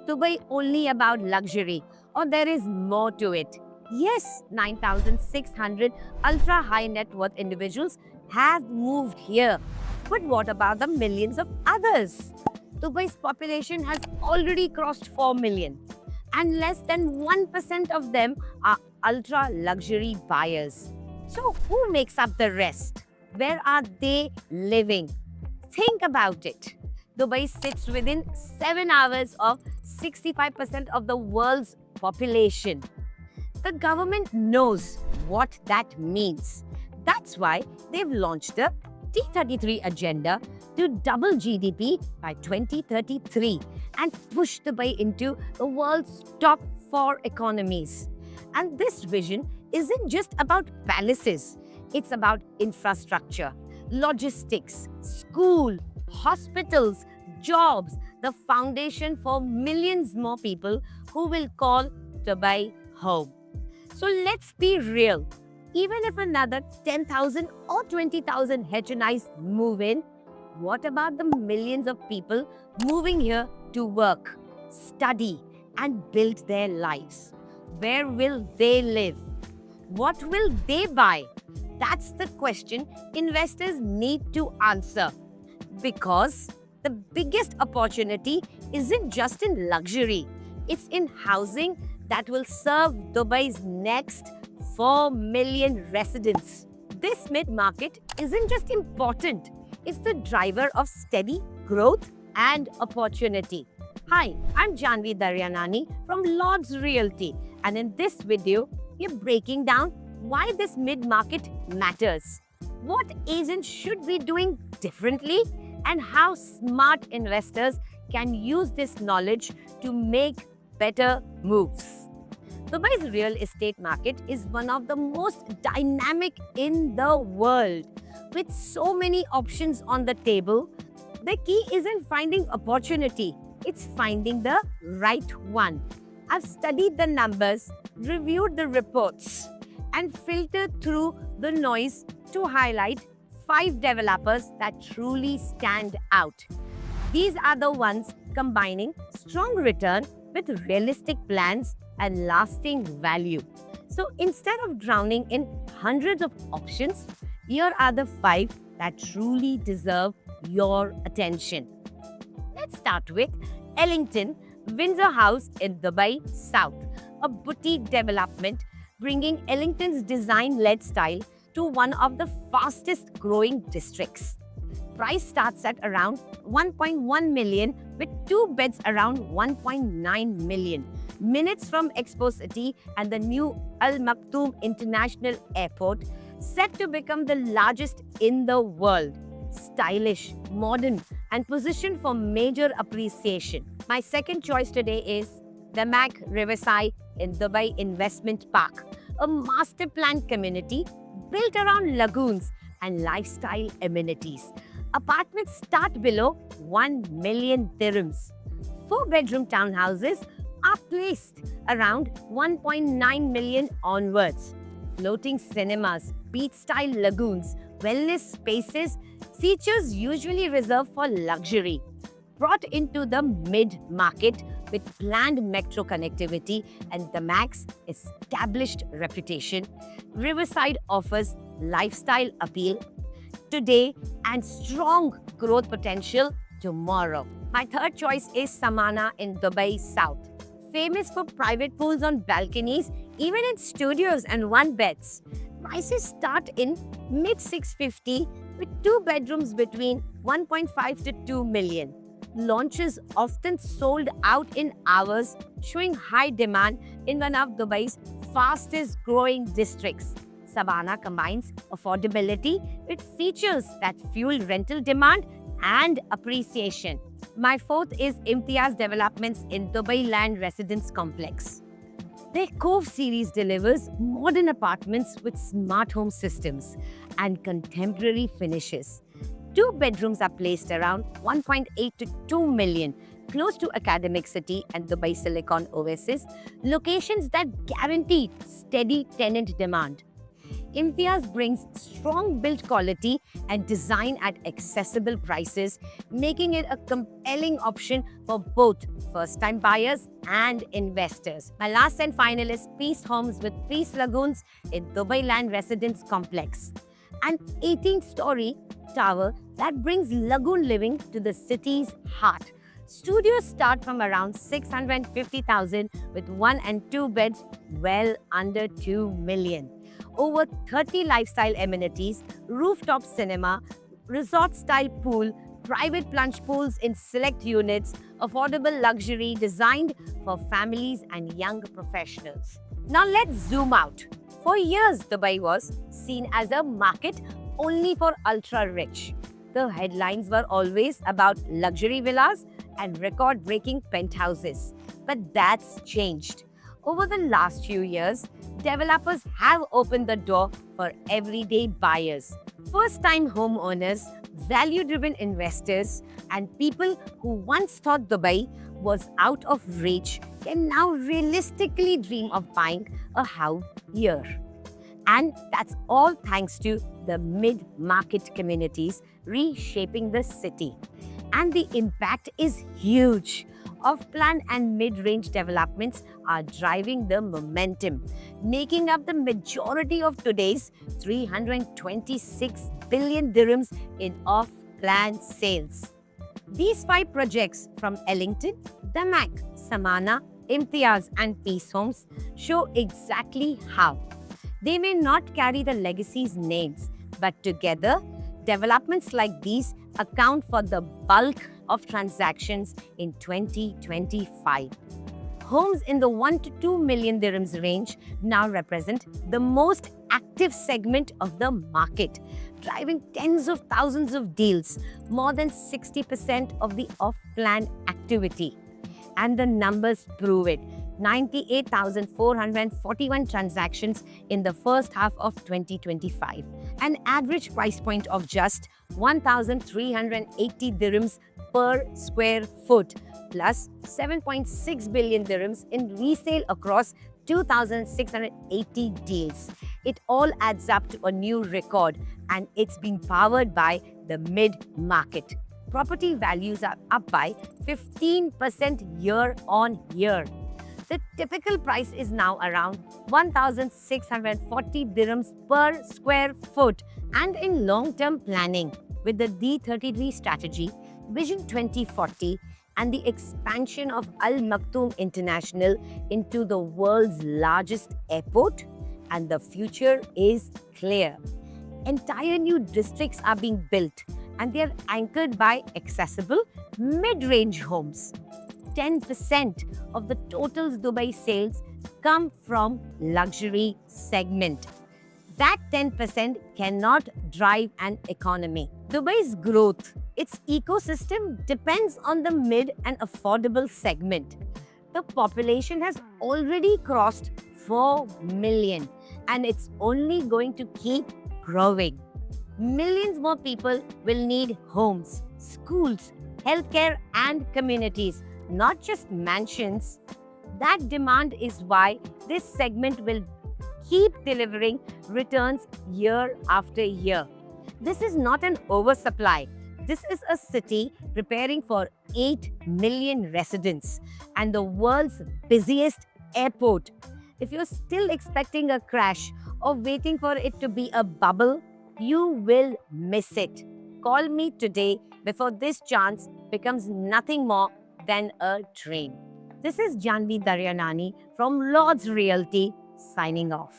Dubai only about luxury, or there is more to it? Yes, 9,600 ultra high net worth individuals have moved here. But what about the millions of others? Dubai's population has already crossed 4 million, and less than 1% of them are ultra luxury buyers. So, who makes up the rest? Where are they living? Think about it. Dubai sits within 7 hours of 65% of the world's population. The government knows what that means. That's why they've launched the T33 agenda to double GDP by 2033 and push Dubai into the world's top 4 economies. And this vision isn't just about palaces, it's about infrastructure, logistics, school, hospitals, jobs, the foundation for millions more people who will call Dubai home. So let's be real. Even if another 10,000 or 20,000 HNIs move in, what about the millions of people moving here to work, study, and build their lives? Where will they live? What will they buy? That's the question investors need to answer. Because the biggest opportunity isn't just in luxury, it's in housing that will serve Dubai's next 4 million residents. This mid-market isn't just important, it's the driver of steady growth and opportunity. Hi, I'm Janvi Daryanani from Lords Realty, and in this video, we're breaking down why this mid-market matters, what agents should be doing differently, and how smart investors can use this knowledge to make better moves. Dubai's real estate market is one of the most dynamic in the world. With so many options on the table, the key isn't finding opportunity, it's finding the right one. I've studied the numbers, reviewed the reports, and filtered through the noise to highlight 5 developers that truly stand out. These are the ones combining strong return with realistic plans and lasting value. So instead of drowning in hundreds of options, here are the 5 that truly deserve your attention. Let's start with Ellington Windsor House in Dubai South, a boutique development bringing Ellington's design-led style to one of the fastest growing districts. Price starts at around 1.1 million with 2 beds around 1.9 million. Minutes from Expo City and the new Al Maktoum International Airport, set to become the largest in the world. Stylish, modern, and positioned for major appreciation. My second choice today is DAMAC Riverside in Dubai Investment Park, a master planned community built around lagoons and lifestyle amenities. Apartments start below 1 million dirhams. 4-bedroom townhouses are placed around 1.9 million onwards. Floating cinemas, beach-style lagoons, wellness spaces, features usually reserved for luxury. Brought into the mid-market with planned metro connectivity and DAMAC's established reputation, Riverside offers lifestyle appeal today and strong growth potential tomorrow. My third choice is Samana in Dubai South. Famous for private pools on balconies, even in studios and 1 beds. Prices start in mid-650 with 2 bedrooms between 1.5 to 2 million. Launches often sold out in hours, showing high demand in one of Dubai's fastest growing districts. Savannah combines affordability with features that fuel rental demand and appreciation. My fourth is Imtiaz Developments in Dubai Land Residence Complex. Their Cove series delivers modern apartments with smart home systems and contemporary finishes. 2 bedrooms are placed around 1.8 to 2 million, close to Academic City and Dubai Silicon Oasis, locations that guarantee steady tenant demand. Imtiaz brings strong build quality and design at accessible prices, making it a compelling option for both first-time buyers and investors. My last and final is Peace Homes with Peace Lagoons in Dubai Land Residence Complex, an 18-story tower that brings lagoon living to the city's heart. Studios start from around 650,000 with 1 and 2 beds well under 2 million. Over 30 lifestyle amenities, rooftop cinema, resort-style pool, private plunge pools in select units, affordable luxury designed for families and young professionals. Now let's zoom out. For years, Dubai was seen as a market only for ultra-rich. The headlines were always about luxury villas and record-breaking penthouses. But that's changed. Over the last few years, developers have opened the door for everyday buyers, first-time homeowners, value-driven investors, and people who once thought Dubai was out of reach can now realistically dream of buying a house here. And that's all thanks to the mid-market communities reshaping the city. And the impact is huge. Off-plan and mid-range developments are driving the momentum, making up the majority of today's 326 billion dirhams in off-plan sales. These 5 projects from Ellington, Damac, Samana, Imtiaz and Peace Homes show exactly how. They may not carry the legacy's names, but together, developments like these account for the bulk of transactions in 2025. Homes in the 1 to 2 million dirhams range now represent the most active segment of the market, driving tens of thousands of deals, more than 60% of the off-plan activity. And the numbers prove it. 98,441 transactions in the first half of 2025. An average price point of just 1,380 dirhams per square foot, plus 7.6 billion dirhams in resale across 2,680 deals. It all adds up to a new record, and it's been powered by the mid-market. Property values are up by 15% year on year. The typical price is now around 1,640 dirhams per square foot, and in long-term planning with the D33 strategy, Vision 2040 and the expansion of Al Maktoum International into the world's largest airport, and the future is clear. Entire new districts are being built, and they are anchored by accessible mid-range homes. 10% of the total Dubai sales come from luxury segment. That 10% cannot drive an economy. Dubai's growth, its ecosystem depends on the mid and affordable segment. The population has already crossed 4 million, and it's only going to keep growing. Millions more people will need homes, schools, healthcare, and communities, not just mansions. That demand is why this segment will keep delivering returns year after year. This is not an oversupply. This is a city preparing for 8 million residents and the world's busiest airport. If you're still expecting a crash or waiting for it to be a bubble, you will miss it. Call me today before this chance becomes nothing more than a dream. This is Janvi Daryanani from Lords Realty signing off.